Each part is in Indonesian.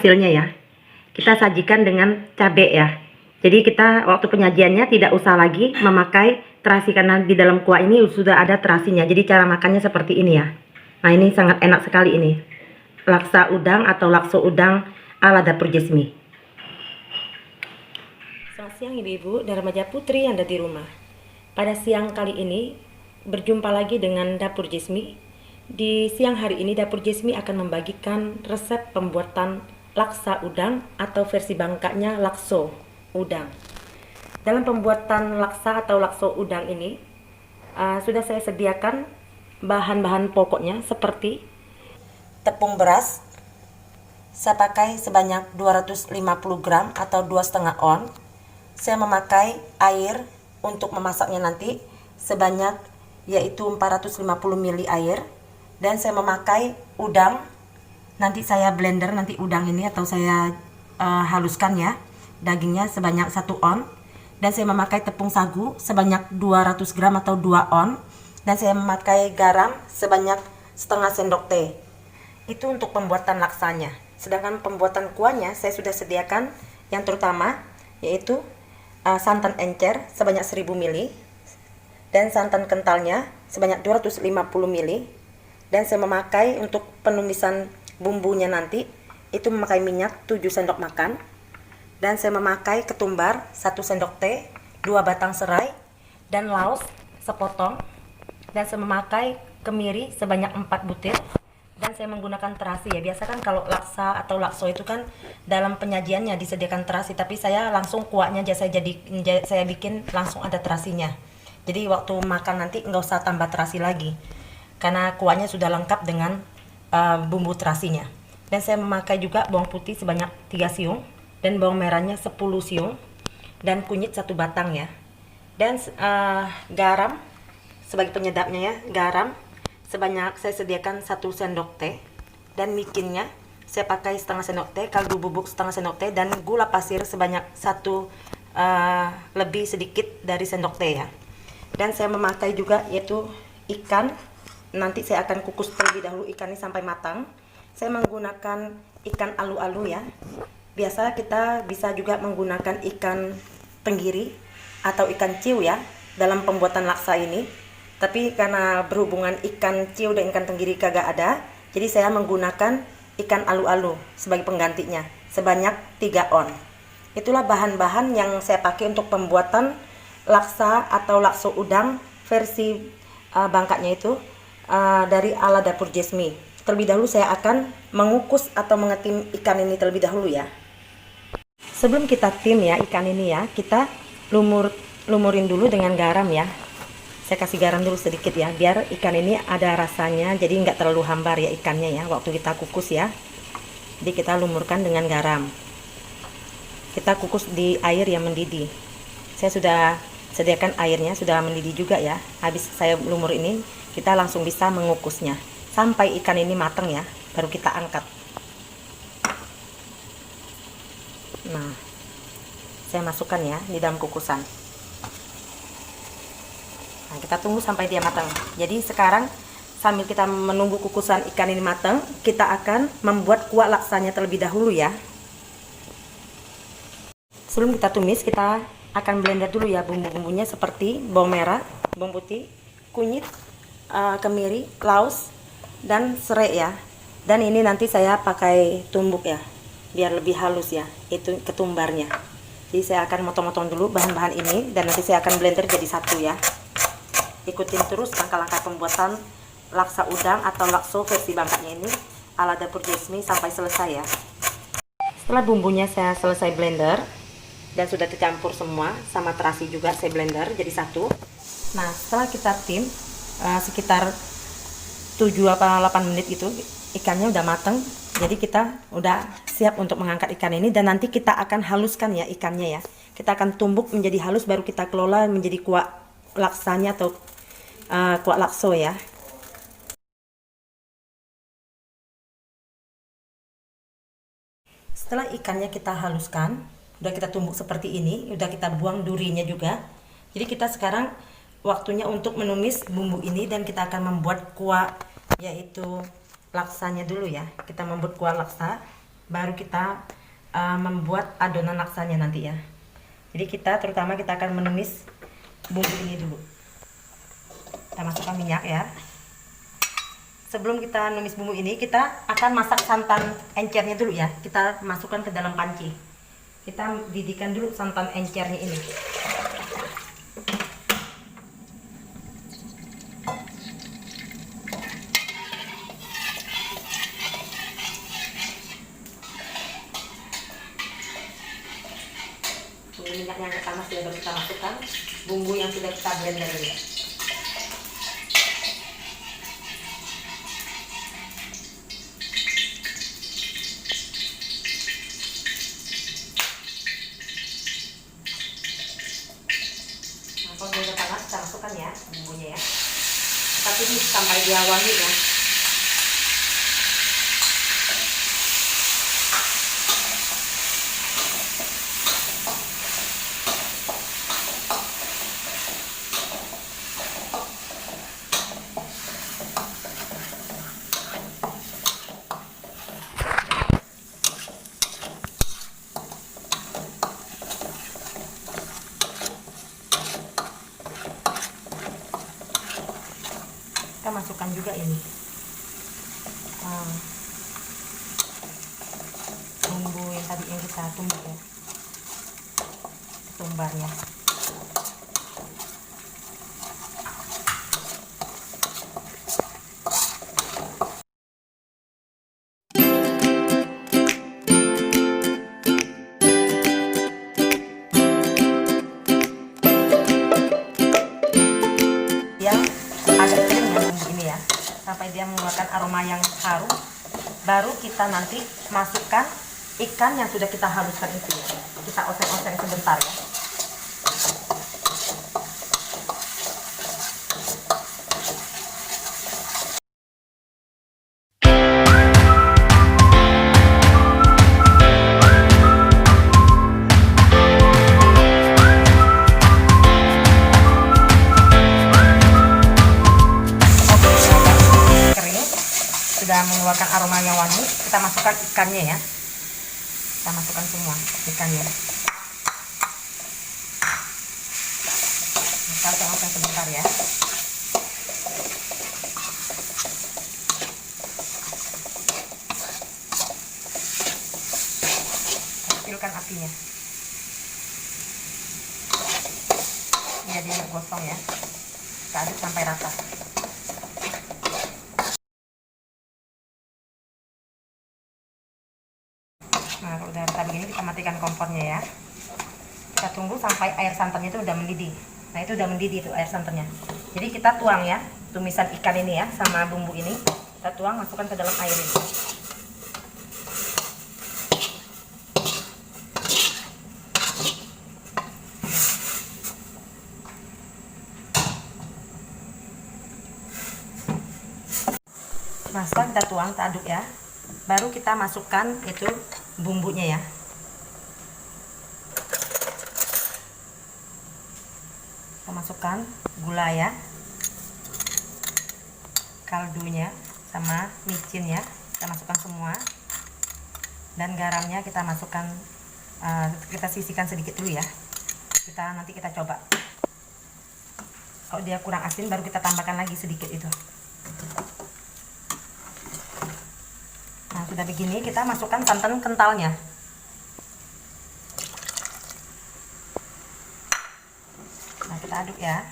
hasilnya ya. Kita sajikan dengan cabai ya. Jadi kita waktu penyajiannya tidak usah lagi memakai terasi karena di dalam kuah ini sudah ada terasinya. Jadi cara makannya seperti ini ya. Nah ini sangat enak sekali ini. Laksa udang atau lakso udang ala dapur Jesmi. Selamat siang ibu-ibu dan remaja putri yang ada di rumah. Pada siang kali ini berjumpa lagi dengan dapur Jesmi. Di siang hari ini dapur Jesmi akan membagikan resep pembuatan laksa udang atau versi Bangkanya lakso udang. Dalam pembuatan laksa atau lakso udang ini sudah saya sediakan bahan-bahan pokoknya seperti tepung beras. Saya pakai sebanyak 250 gram atau 2,5 on. Saya memakai air untuk memasaknya nanti sebanyak yaitu 450 ml air, dan saya memakai udang. Nanti saya blender nanti udang ini atau saya haluskan ya. Dagingnya sebanyak 1 on, dan saya memakai tepung sagu sebanyak 200 gram atau 2 on, dan saya memakai garam sebanyak setengah sendok teh. Itu untuk pembuatan laksanya. Sedangkan pembuatan kuahnya saya sudah sediakan yang terutama yaitu santan encer sebanyak 1000 ml, dan santan kentalnya sebanyak 250 ml, dan saya memakai untuk penumisan bumbunya nanti itu memakai minyak 7 sendok makan, dan saya memakai ketumbar 1 sendok teh, 2 batang serai, dan laos sepotong, dan saya memakai kemiri sebanyak 4 butir, dan saya menggunakan terasi ya. Biasa kan kalau laksa atau lakso itu kan dalam penyajiannya disediakan terasi, tapi saya langsung kuahnya saya bikin langsung ada terasinya. Jadi waktu makan nanti nggak usah tambah terasi lagi karena kuahnya sudah lengkap dengan bumbu terasinya. Dan saya memakai juga bawang putih sebanyak 3 siung, dan bawang merahnya 10 siung, dan kunyit 1 batang ya. Dan garam sebagai penyedapnya ya, garam sebanyak saya sediakan 1 sendok teh, dan micinnya saya pakai setengah sendok teh, kaldu bubuk setengah sendok teh, dan gula pasir sebanyak 1 lebih sedikit dari sendok teh ya. Dan saya memakai juga yaitu ikan. Nanti saya akan kukus terlebih dahulu ikan ini sampai matang. Saya menggunakan ikan alu-alu ya. Biasa kita bisa juga menggunakan ikan tenggiri atau ikan ciu ya dalam pembuatan laksa ini. Tapi karena berhubungan ikan ciu dan ikan tenggiri kagak ada, jadi saya menggunakan ikan alu-alu sebagai penggantinya sebanyak 3 on. Itulah bahan-bahan yang saya pakai untuk pembuatan laksa atau lakso udang versi Bangkanya itu dari ala dapur Jesmi. Terlebih dahulu saya akan mengukus atau mengetim ikan ini terlebih dahulu ya. Sebelum kita tim ya ikan ini ya, kita lumurin dulu dengan garam ya. Saya kasih garam dulu sedikit ya, biar ikan ini ada rasanya, jadi nggak terlalu hambar ya ikannya ya waktu kita kukus ya. Jadi kita lumurkan dengan garam. Kita kukus di air yang mendidih. Saya sudah sediakan airnya, sudah mendidih juga ya. Habis saya lumur ini, kita langsung bisa mengukusnya sampai ikan ini matang ya, baru kita angkat. Nah, saya masukkan ya di dalam kukusan. Nah, kita tunggu sampai dia matang. Jadi sekarang sambil kita menunggu kukusan ikan ini matang, kita akan membuat kuah laksanya terlebih dahulu ya. Sebelum kita tumis, kita akan blender dulu ya bumbu-bumbunya seperti bawang merah, bawang putih, kunyit, kemiri, laos, dan serai ya. Dan ini nanti saya pakai tumbuk ya, biar lebih halus ya, itu ketumbarnya. Jadi saya akan motong-motong dulu bahan-bahan ini, dan nanti saya akan blender jadi satu ya. Ikutin terus langkah-langkah pembuatan laksa udang atau lakso versi Bangkanya ini ala dapur Jesmi sampai selesai ya. Setelah bumbunya saya selesai blender dan sudah tercampur semua sama terasi juga, saya blender jadi satu. Nah, setelah kita tim sekitar 7 atau 8 menit itu ikannya udah mateng. Jadi kita udah siap untuk mengangkat ikan ini, dan nanti kita akan haluskan ya ikannya ya. Kita akan tumbuk menjadi halus, baru kita kelola menjadi kuah laksanya atau kuah lakso ya. Setelah ikannya kita haluskan, udah kita tumbuk seperti ini, udah kita buang durinya juga. Jadi kita sekarang waktunya untuk menumis bumbu ini, dan kita akan membuat kuah yaitu laksanya dulu ya. Kita membuat kuah laksa baru kita membuat adonan laksanya nanti ya. Jadi kita akan menumis bumbu ini dulu. Kita masukkan minyak ya. Sebelum kita numis bumbu ini, kita akan masak santan encernya dulu ya. Kita masukkan ke dalam panci. Kita didihkan dulu santan encernya ini. Minyak yang pertama sudah kita masukkan bumbu yang sudah kita blender ya. Nah, kalau sudah panas kita masukkan ya bumbunya ya. Kita tumis sampai dia wangi ya. Kita masukkan juga ini bumbu yang tadi yang kita tumbuk ya, ketumbarnya. Yang agak kering ya bumbu ini ya, sampai dia mengeluarkan aroma yang harum. Baru kita nanti masukkan ikan yang sudah kita haluskan itu ya. Kita oseng-oseng sebentar ya. Sudah mengeluarkan aroma yang wangi, kita masukkan ikannya ya. Kita masukkan semua ikannya. Kita oseng-oseng sebentar ya. Kecilkan apinya. Biar dia gosong ya. Kita aduk sampai rata. Nah, kalau udah rata begini kita matikan kompornya ya. Kita tunggu sampai air santannya itu udah mendidih. Nah, itu udah mendidih itu air santannya. Jadi kita tuang ya, tumisan ikan ini ya sama bumbu ini. Kita tuang, masukkan ke dalam air ini. Nah, setelah kita tuang, kita aduk ya. Baru kita masukkan itu bumbunya ya. Kita masukkan gula ya, kaldunya sama micinnya kita masukkan semua, dan garamnya kita masukkan, kita sisihkan sedikit dulu ya. Nanti kita coba, kalau dia kurang asin baru kita tambahkan lagi sedikit itu. Nah, sudah begini kita masukkan santan kentalnya. Nah, kita aduk ya,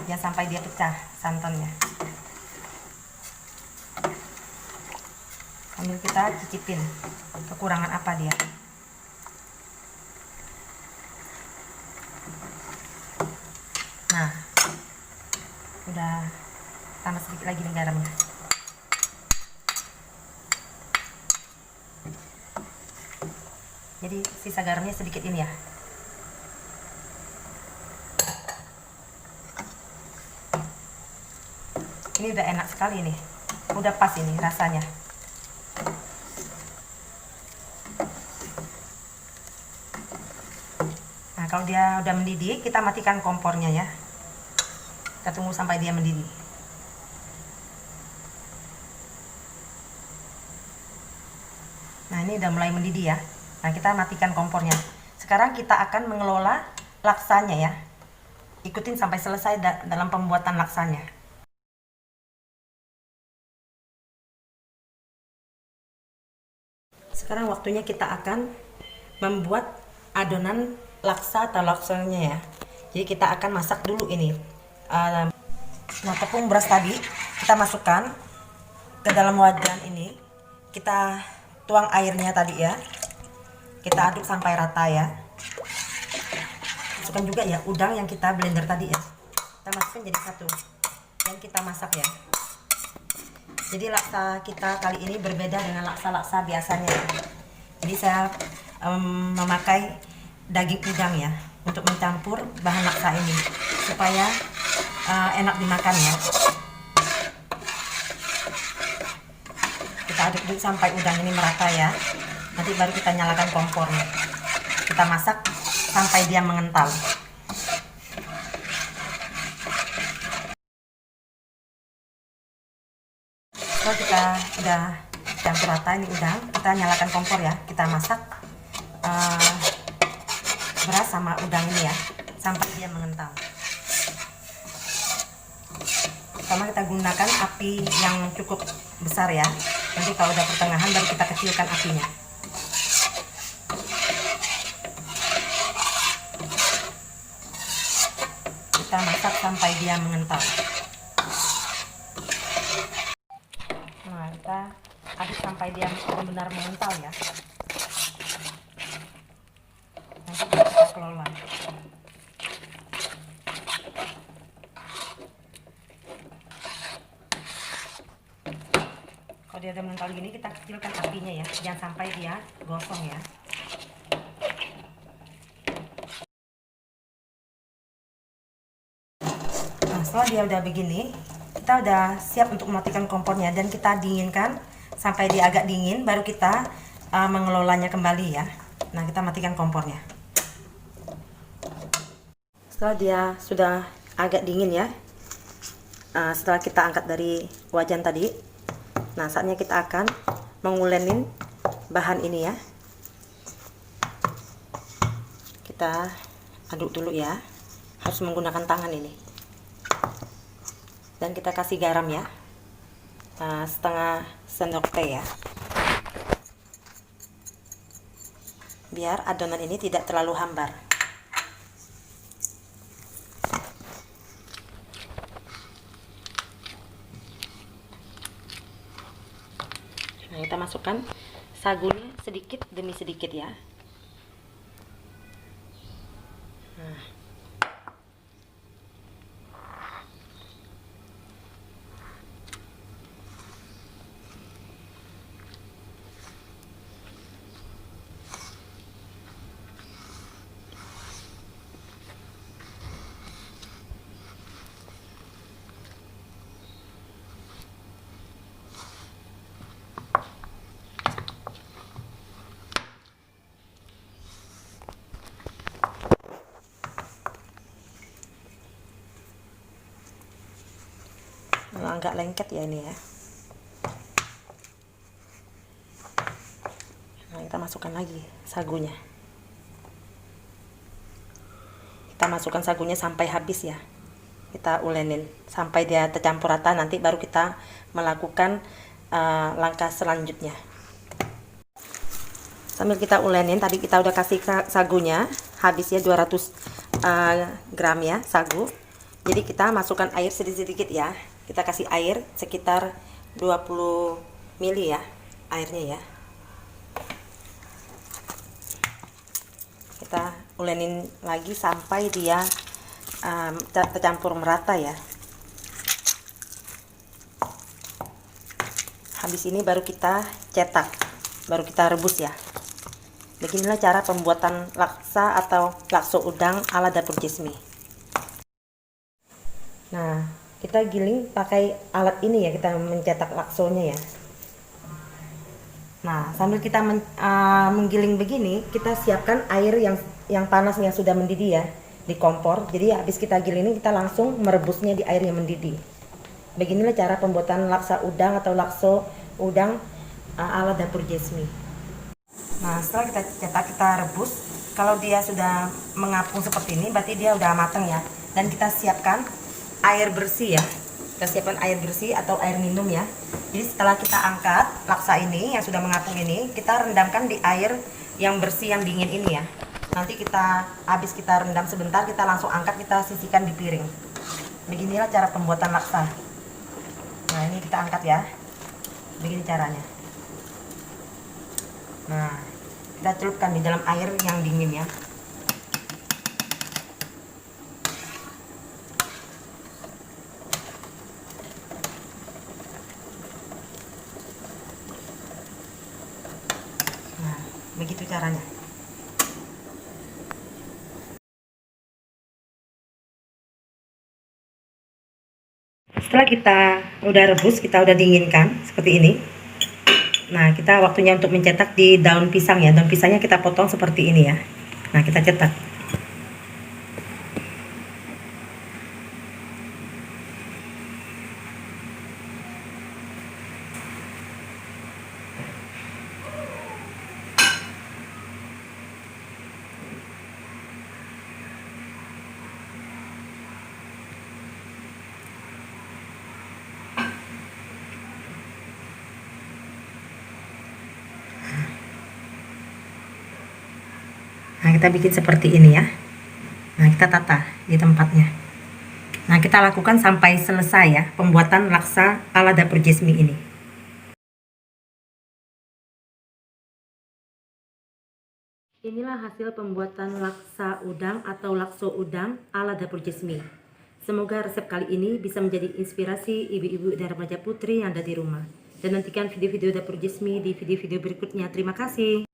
jangan sampai dia pecah santannya. Sambil kita cicipin kekurangan apa dia. Nah, udah, tambah sedikit lagi nih garamnya. Jadi sisa garamnya sedikit ini ya. Ini udah enak sekali nih, udah pas ini rasanya. Nah, kalau dia udah mendidih, kita matikan kompornya ya. Kita tunggu sampai dia mendidih. Nah, Nah, ini udah mulai mendidih ya. Nah, kita matikan kompornya. Sekarang kita akan mengelola laksanya ya. Ikutin sampai selesai dalam pembuatan laksanya. Sekarang waktunya kita akan membuat adonan laksa atau laksonya ya. Jadi kita akan masak dulu ini. Nah, tepung beras tadi kita masukkan ke dalam wajan ini. Kita tuang airnya tadi ya. Kita aduk sampai rata ya. Masukkan juga ya udang yang kita blender tadi ya. Kita masukkan jadi satu dan kita masak ya. Jadi laksa kita kali ini berbeda dengan laksa-laksa biasanya ya. Jadi saya memakai daging udang ya untuk mencampur bahan laksa ini supaya enak dimakan ya. Kita aduk dulu sampai udang ini merata ya. Nanti baru kita nyalakan kompornya. Kita masak sampai dia mengental. Setelah kita udah campur rata ini udang, kita nyalakan kompor ya. Kita masak beras sama udang ini ya sampai dia mengental. Pertama kita gunakan api yang cukup besar ya. Nanti kalau udah pertengahan baru kita kecilkan apinya. Kita masak sampai dia mengental. Nah, kita aduk sampai dia benar-benar mengental ya. Nanti kita kelola. Kalau dia udah mengental gini, kita kecilkan apinya ya, jangan sampai dia gosong ya. Nah, setelah dia udah begini, kita udah siap untuk mematikan kompornya dan kita dinginkan sampai dia agak dingin, baru kita mengelolanya kembali ya. Nah, kita matikan kompornya. Setelah dia sudah agak dingin ya, setelah kita angkat dari wajan tadi, nah saatnya kita akan mengulenin bahan ini ya. Kita aduk dulu ya, harus menggunakan tangan ini. Dan kita kasih garam ya, setengah sendok teh ya, biar adonan ini tidak terlalu hambar. Nah, kita masukkan sagunya sedikit demi sedikit ya. Nah, agak lengket ya ini ya. Nah, kita masukkan lagi sagunya. Kita masukkan sagunya sampai habis ya. Kita ulenin sampai dia tercampur rata, nanti baru kita melakukan langkah selanjutnya. Sambil kita ulenin, tadi kita udah kasih sagunya, habis ya 200 gram ya sagu. Jadi kita masukkan air sedikit-sedikit ya. Kita kasih air sekitar 20 ml ya airnya ya. Kita ulenin lagi sampai dia tercampur merata ya. Habis ini baru kita cetak, baru kita rebus ya. Beginilah cara pembuatan laksa atau lakso udang ala Dapur Jesmi. Nah, kita giling pakai alat ini ya, kita mencetak laksonya ya. Nah, sambil kita menggiling begini, kita siapkan air yang panas yang sudah mendidih ya di kompor. Jadi habis kita giling ini, kita langsung merebusnya di air yang mendidih. Beginilah cara pembuatan laksa udang atau lakso udang ala Dapur Jesmi. Nah, setelah kita cetak, kita rebus. Kalau dia sudah mengapung seperti ini, berarti dia udah matang ya. Dan kita siapkan air bersih ya. Kita siapkan air bersih atau air minum ya. Jadi setelah kita angkat laksa ini yang sudah mengapung ini, kita rendamkan di air yang bersih yang dingin ini ya. Nanti habis kita rendam sebentar, kita langsung angkat, kita sisihkan di piring. Beginilah cara pembuatan laksa. Nah, ini kita angkat ya. Begini caranya. Nah, kita celupkan di dalam air yang dingin ya. Nah, begitu caranya. Setelah kita udah rebus, kita udah dinginkan seperti ini. Nah, kita waktunya untuk mencetak di daun pisang ya. Daun pisangnya kita potong seperti ini ya. Nah, kita cetak. Nah, kita bikin seperti ini ya. Nah, kita tata di tempatnya. Nah, kita lakukan sampai selesai ya pembuatan laksa ala dapur Jesmi ini. Inilah hasil pembuatan laksa udang atau lakso udang ala dapur Jesmi. Semoga resep kali ini bisa menjadi inspirasi ibu-ibu dan remaja putri yang ada di rumah. Dan nantikan video-video dapur Jesmi di video-video berikutnya. Terima kasih.